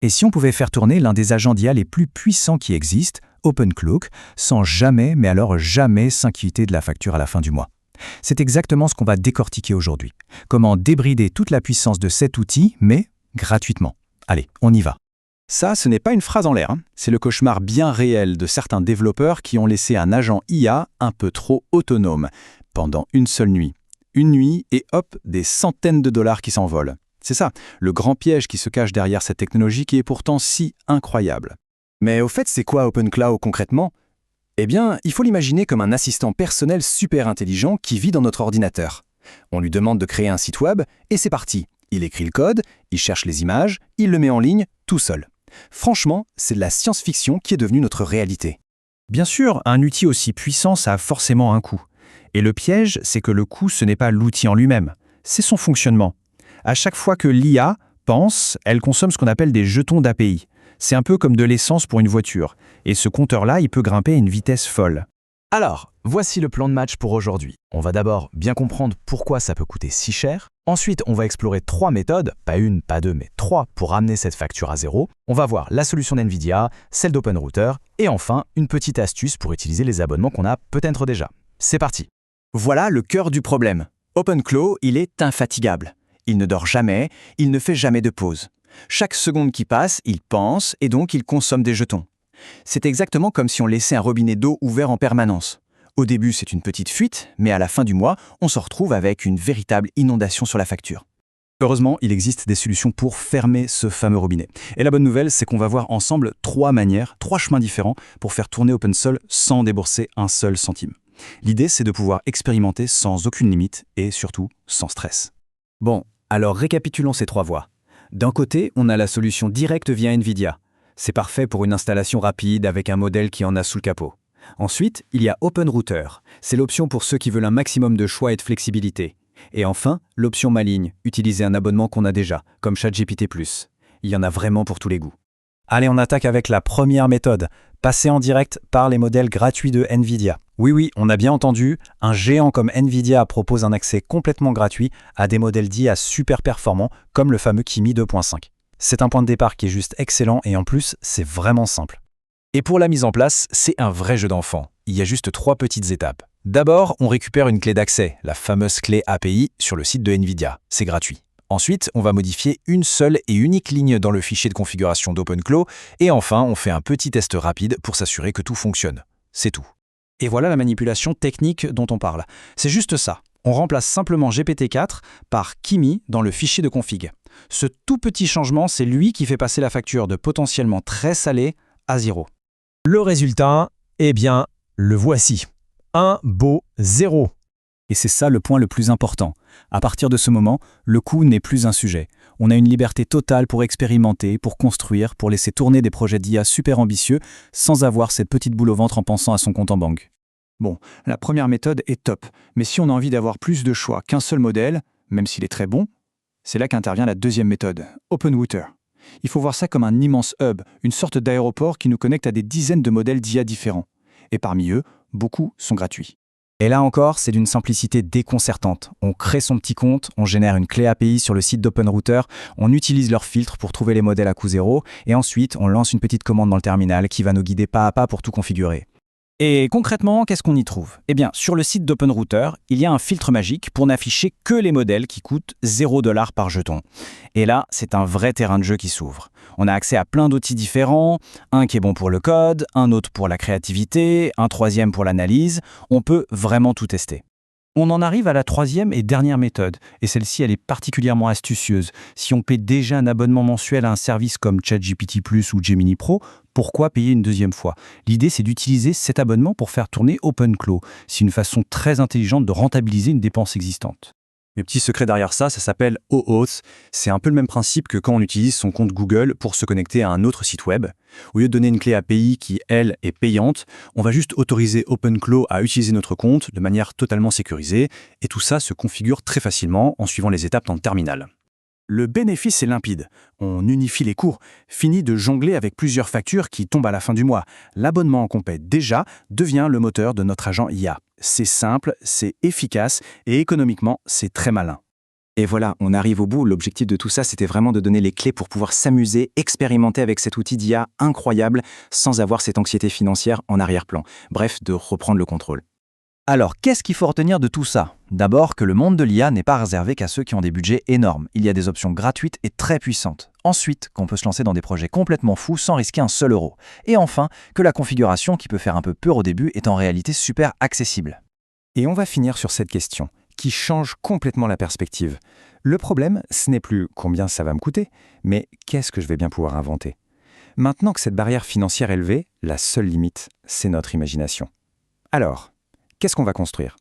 Et si on pouvait faire tourner l'un des agents d'IA les plus puissants qui existent, OpenCloak, sans jamais, mais alors jamais s'inquiéter de la facture à la fin du mois? C'est exactement ce qu'on va décortiquer aujourd'hui. Comment débrider toute la puissance de cet outil, mais gratuitement. Allez, on y va. Ça, ce n'est pas une phrase en l'air, hein. C'est le cauchemar bien réel de certains développeurs qui ont laissé un agent IA un peu trop autonome pendant une seule nuit. Une nuit et hop, des centaines de dollars qui s'envolent. C'est ça, le grand piège qui se cache derrière cette technologie qui est pourtant si incroyable. Mais au fait, c'est quoi OpenCloud concrètement? Eh bien, il faut l'imaginer comme un assistant personnel super intelligent qui vit dans notre ordinateur. On lui demande de créer un site web et c'est parti. Il écrit le code, il cherche les images, il le met en ligne tout seul. Franchement, c'est de la science-fiction qui est devenue notre réalité. Bien sûr, un outil aussi puissant, ça a forcément un coût. Et le piège, c'est que le coût, ce n'est pas l'outil en lui-même, c'est son fonctionnement. À chaque fois que l'IA pense, elle consomme ce qu'on appelle des jetons d'API. C'est un peu comme de l'essence pour une voiture. Et ce compteur-là, il peut grimper à une vitesse folle. Alors, voici le plan de match pour aujourd'hui. On va d'abord bien comprendre pourquoi ça peut coûter si cher. Ensuite, on va explorer 3 méthodes, pas une, pas deux, mais 3 pour ramener cette facture à zéro. On va voir la solution d'NVIDIA, celle d'OpenRouter, et enfin, une petite astuce pour utiliser les abonnements qu'on a peut-être déjà. C'est parti. Voilà le cœur du problème. OpenCloud, il est infatigable. Il ne dort jamais, il ne fait jamais de pause. Chaque seconde qui passe, il pense et donc il consomme des jetons. C'est exactement comme si on laissait un robinet d'eau ouvert en permanence. Au début, c'est une petite fuite, mais à la fin du mois, on se retrouve avec une véritable inondation sur la facture. Heureusement, il existe des solutions pour fermer ce fameux robinet. Et la bonne nouvelle, c'est qu'on va voir ensemble 3 manières, 3 chemins différents pour faire tourner OpenSol sans débourser un seul centime. L'idée, c'est de pouvoir expérimenter sans aucune limite et surtout sans stress. Bon, alors récapitulons ces 3 voies. D'un côté, on a la solution directe via NVIDIA. C'est parfait pour une installation rapide avec un modèle qui en a sous le capot. Ensuite, il y a OpenRouter. C'est l'option pour ceux qui veulent un maximum de choix et de flexibilité. Et enfin, l'option maligne, utiliser un abonnement qu'on a déjà, comme ChatGPT+. Il y en a vraiment pour tous les goûts. Allez, on attaque avec la première méthode, passer en direct par les modèles gratuits de NVIDIA. Oui, on a bien entendu, un géant comme NVIDIA propose un accès complètement gratuit à des modèles d'IA super performants, comme le fameux Kimi 2.5. C'est un point de départ qui est juste excellent et en plus, c'est vraiment simple. Et pour la mise en place, c'est un vrai jeu d'enfant. Il y a juste 3 petites étapes. D'abord, on récupère une clé d'accès, la fameuse clé API, sur le site de NVIDIA. C'est gratuit. Ensuite, on va modifier une seule et unique ligne dans le fichier de configuration d'OpenCloud. Et enfin, on fait un petit test rapide pour s'assurer que tout fonctionne. C'est tout. Et voilà la manipulation technique dont on parle. C'est juste ça. On remplace simplement GPT-4 par Kimi dans le fichier de config. Ce tout petit changement, c'est lui qui fait passer la facture de potentiellement très salée à 0. Le résultat, eh bien, le voici. Un beau 0. Et c'est ça le point le plus important. À partir de ce moment, le coût n'est plus un sujet. On a une liberté totale pour expérimenter, pour construire, pour laisser tourner des projets d'IA super ambitieux, sans avoir cette petite boule au ventre en pensant à son compte en banque. Bon, la première méthode est top, mais si on a envie d'avoir plus de choix qu'un seul modèle, même s'il est très bon, c'est là qu'intervient la deuxième méthode, OpenRouter. Il faut voir ça comme un immense hub, une sorte d'aéroport qui nous connecte à des dizaines de modèles d'IA différents. Et parmi eux, beaucoup sont gratuits. Et là encore, c'est d'une simplicité déconcertante. On crée son petit compte, on génère une clé API sur le site d'OpenRouter, on utilise leur filtre pour trouver les modèles à coût zéro, et ensuite on lance une petite commande dans le terminal qui va nous guider pas à pas pour tout configurer. Et concrètement, qu'est-ce qu'on y trouve? Eh bien, sur le site d'OpenRouter, il y a un filtre magique pour n'afficher que les modèles qui coûtent 0 $ par jeton. Et là, c'est un vrai terrain de jeu qui s'ouvre. On a accès à plein d'outils différents, un qui est bon pour le code, un autre pour la créativité, un troisième pour l'analyse. On peut vraiment tout tester. On en arrive à la troisième et dernière méthode, et celle-ci, elle est particulièrement astucieuse. Si on paie déjà un abonnement mensuel à un service comme ChatGPT+, ou Gemini Pro, pourquoi payer une deuxième fois? L'idée, c'est d'utiliser cet abonnement pour faire tourner OpenCloud. C'est une façon très intelligente de rentabiliser une dépense existante. Le petit secret derrière ça s'appelle OAuth. C'est un peu le même principe que quand on utilise son compte Google pour se connecter à un autre site web. Au lieu de donner une clé API qui, elle, est payante, on va juste autoriser OpenCloud à utiliser notre compte de manière totalement sécurisée. Et tout ça se configure très facilement en suivant les étapes dans le terminal. Le bénéfice est limpide. On unifie les coûts. Fini de jongler avec plusieurs factures qui tombent à la fin du mois. L'abonnement qu'on paie déjà devient le moteur de notre agent IA. C'est simple, c'est efficace et économiquement, c'est très malin. Et voilà, on arrive au bout. L'objectif de tout ça, c'était vraiment de donner les clés pour pouvoir s'amuser, expérimenter avec cet outil d'IA incroyable, sans avoir cette anxiété financière en arrière-plan. Bref, de reprendre le contrôle. Alors, qu'est-ce qu'il faut retenir de tout ça? D'abord, que le monde de l'IA n'est pas réservé qu'à ceux qui ont des budgets énormes. Il y a des options gratuites et très puissantes. Ensuite, qu'on peut se lancer dans des projets complètement fous sans risquer un seul euro. Et enfin, que la configuration, qui peut faire un peu peur au début, est en réalité super accessible. Et on va finir sur cette question, qui change complètement la perspective. Le problème, ce n'est plus combien ça va me coûter, mais qu'est-ce que je vais bien pouvoir inventer? Maintenant que cette barrière financière est levée, la seule limite, c'est notre imagination. Alors, qu'est-ce qu'on va construire?